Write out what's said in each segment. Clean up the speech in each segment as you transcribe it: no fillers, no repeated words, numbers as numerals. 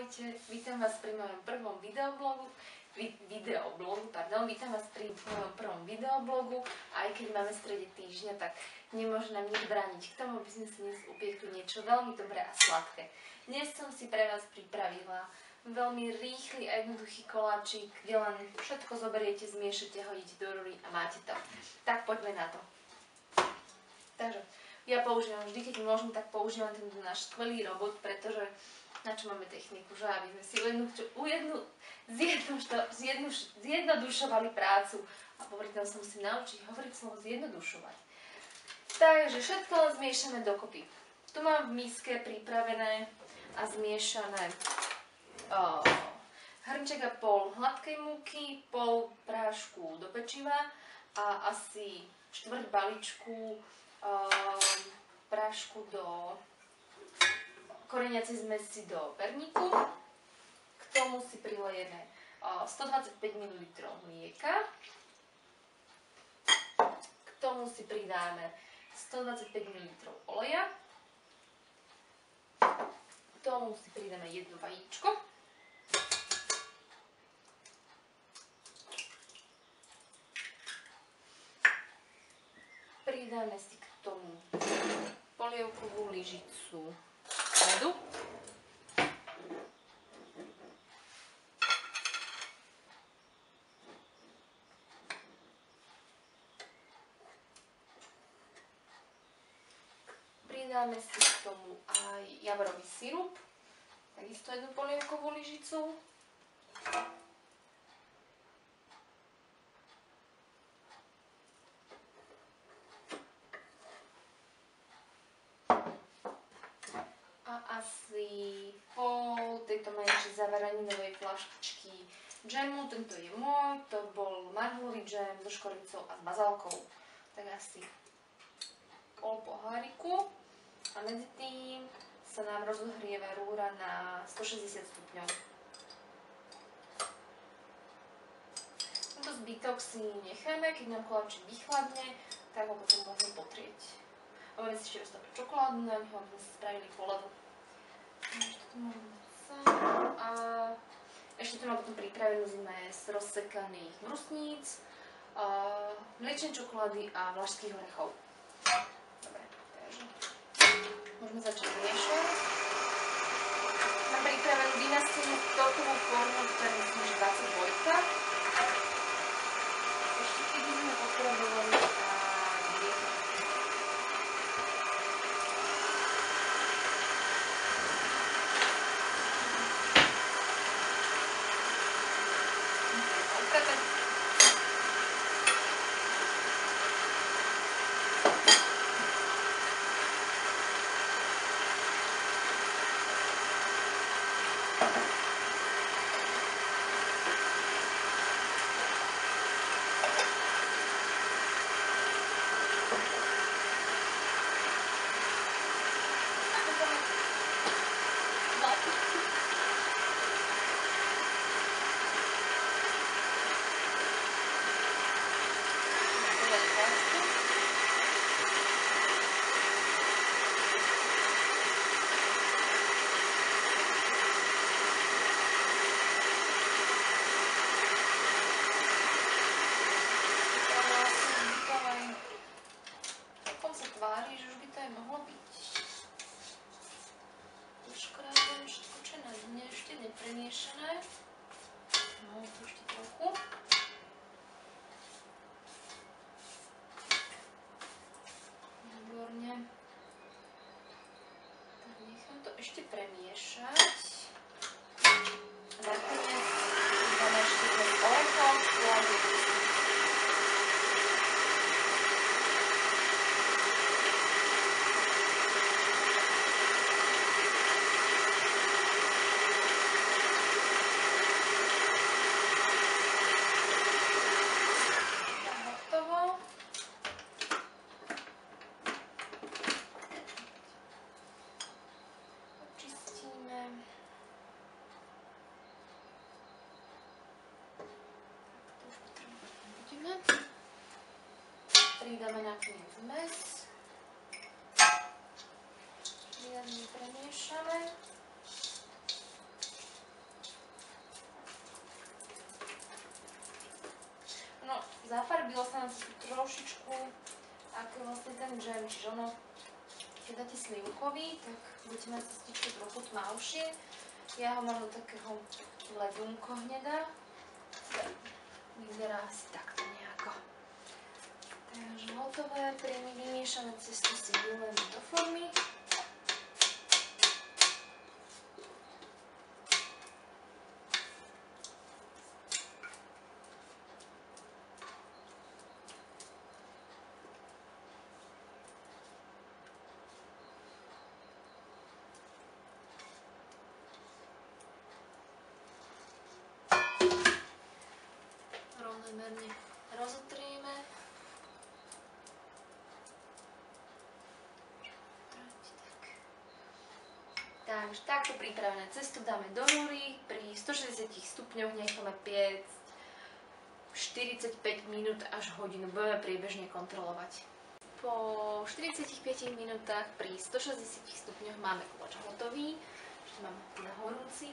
Ahojte, vítam vás pri mojom prvom videoblogu. Vítam vás pri mojom prvom videoblogu. Aj keď máme v strede týždňa, tak nemôže nám nič brániť k tomu, aby sme si dnes upiekli niečo veľmi dobré a sladké. Dnes som si pre vás pripravila veľmi rýchly a jednoduchý koláčik, kde len všetko zoberiete, zmiešate, hodíte do rúry a máte to. Tak poďme na to. Takže ja používam vždy, keď môžem, tak používam tento náš skvelý robot, pretože na čo máme techniku, že aby sme si zjednodušovali prácu. A popri tom sa musím naučiť hovoriť slovo zjednodušovať. Takže všetko len zmiešame dokopy. Tu mám v miske pripravené a zmiešané hrnček a pol hladkej múky, pol prášku do pečiva a asi štvrť balíčku prášku do koreniacej zmesi do perníku. K tomu si prilejeme 125 ml mlieka. K tomu si pridáme 125 ml oleja. K tomu si pridáme jedno vajíčko. Pridáme si k tomu polievkovú lyžicu medu. Pridáme si k tomu aj javorový sirup, takisto jednu polievkovú lyžicu. Asi pol tejto menšej zavaraninovej fľaštičky džemu. Tento je môj, to bol marhulový džem so škoricou a s bazálkou. Tak asi pol poháriku. A medzi tým sa nám rozohrieva rúra na 160 stupňov. Tento zbytok si necháme, keď nám koláčik vychladne, tak ho potom môžeme potrieť. A budeme si ešte roztopiť čokoládu na ňo, aby sme si spravili polevu. A ešte tu mám potom pripravenú zmes rozsekaných brusníc, mliečnej čokolády a vlašských orechov. Dobre, takže môžeme začať miešať. Mám pripravenú vynastenú tortovú formu, ktorá myslím, že 22. Ešte keď sme potrebovali premiešané. No, tu ešte trochu. Výborne. Tak nechám to ešte premiešať. A nakoniec dáme ešte ten orechov, pridáme nakoniec zmes. Riadne premiešame. čiže ono, keď dáte slivkový, tak budete mať cestičko trochu tmavšie. Ja ho mám do takého ledunko hneda. Vyzerá asi takto nejako. Takže hotové, vymiešané cesto si vylejem do formy. Rovnomerne rozotrieme. Takže takto pripravené cesto dáme do rúry, pri 160 stupňoch necháme piecť 45 minút až hodinu, budeme priebežne kontrolovať. Po 45 minútach pri 160 stupňoch máme koláč hotový, ešte mám teda horúci,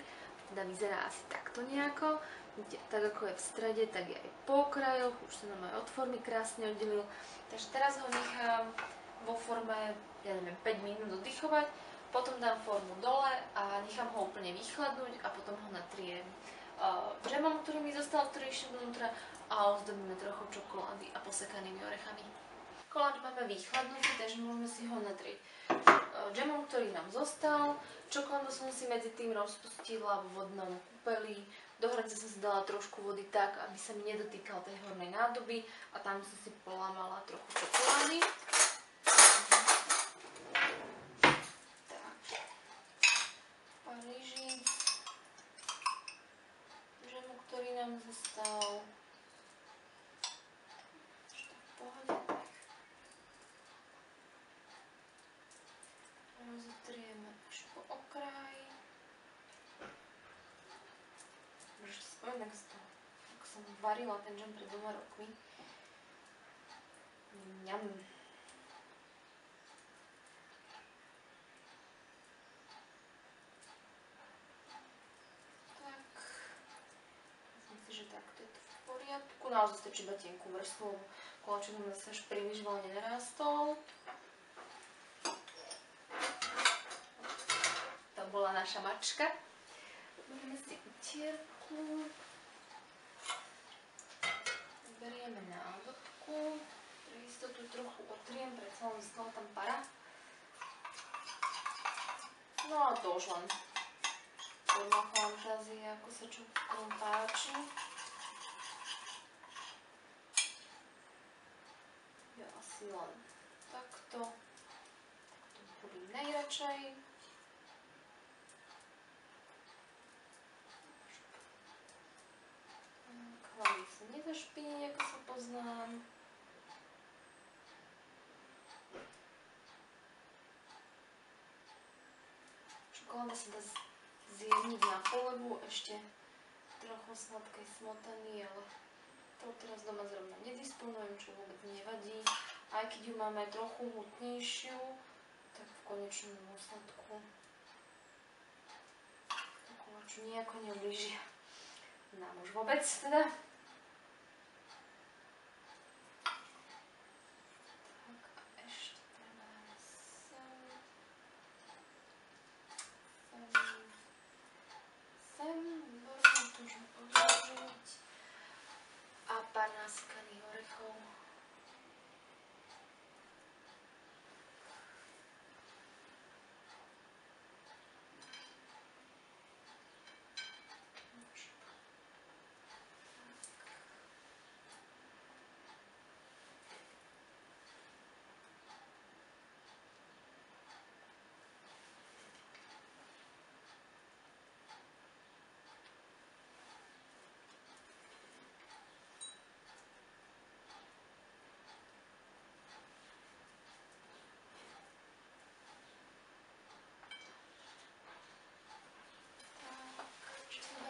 teda vyzerá asi takto nejako. Tak ako je v strede, tak je aj po okrajoch, už sa nám aj od formy krásne oddelil. Takže teraz ho nechám vo forme, ja neviem, 5 minút oddychovať, potom dám formu dole a nechám ho úplne vychladnúť a potom ho natriem džemom, ktorý mi zostal, ktorý išiel vnútra, a ozdobíme trochu čokolády a posekanými orechami. Koláč máme vychladnutý, takže môžeme si ho natrieť džemom, ktorý nám zostal. Čokoládu som si medzi tým rozpustila v vodnom kúpeli. Do hrnca som si dala trošku vody tak, aby sa mi nedotýkala tej hornej nádoby a tam som si polámala trochu čokolády. Tak. Pár lyžíc. Džemu, ktorý nám zostal. Rozotrieme až po okraji. Už si spomínam z toho, ako som varila ten džem pred 2 rokmi. Mňam. Tak. Myslím si, že takto je to v poriadku. Naozaj stačí iba tenkú vrstvu, lebo koláčik nám zase až príliš veľa nenarástol. To bola naša mačka. Budeme si utierku. Berieme nádobku. Pre istotu trochu otriem, predsa len zostala tam para. No a to už len podľa fantázie, ako sa čo komu páči. Ja asi len takto. To robím najradšej. Hlavne sa nezašpiní, ako sa poznám. Čokoláda sa dá zjemniť na polevu, ešte trochu sladkej smotany, ale to teraz doma zrovna nedisponujem, čo vôbec nevadí. Aj keď ju máme trochu hutnejšiu, tak v konečnom dôsledku to koláču nejako neublíži. Nám už vôbec teda. Tak a ešte treba sem, výborné, to môžeme odložiť. A pár nasekaných orechov.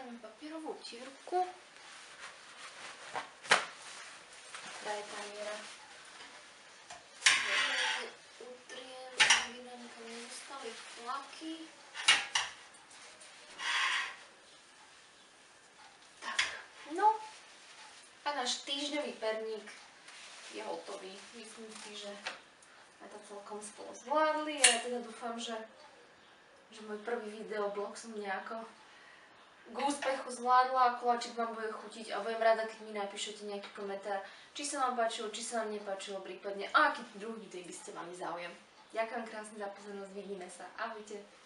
Papierovú utierku. Tá je tá miera. Utriem, aby nám tam nezostali flaky. Tak, no. A náš týždňový perník je hotový. Myslím si, že to celkom spolu zvládli a ja teda dúfam, že môj prvý videoblog som nejako k úspechu zvládla a koláčik vám bude chutiť a budem rada, keď mi napíšete nejaký komentár, či sa vám páčilo, či sa vám nepáčilo, prípadne aký druhý videí by ste mali záujem. Ďakujem krásne za pozornosť, vidíme sa. Ahojte.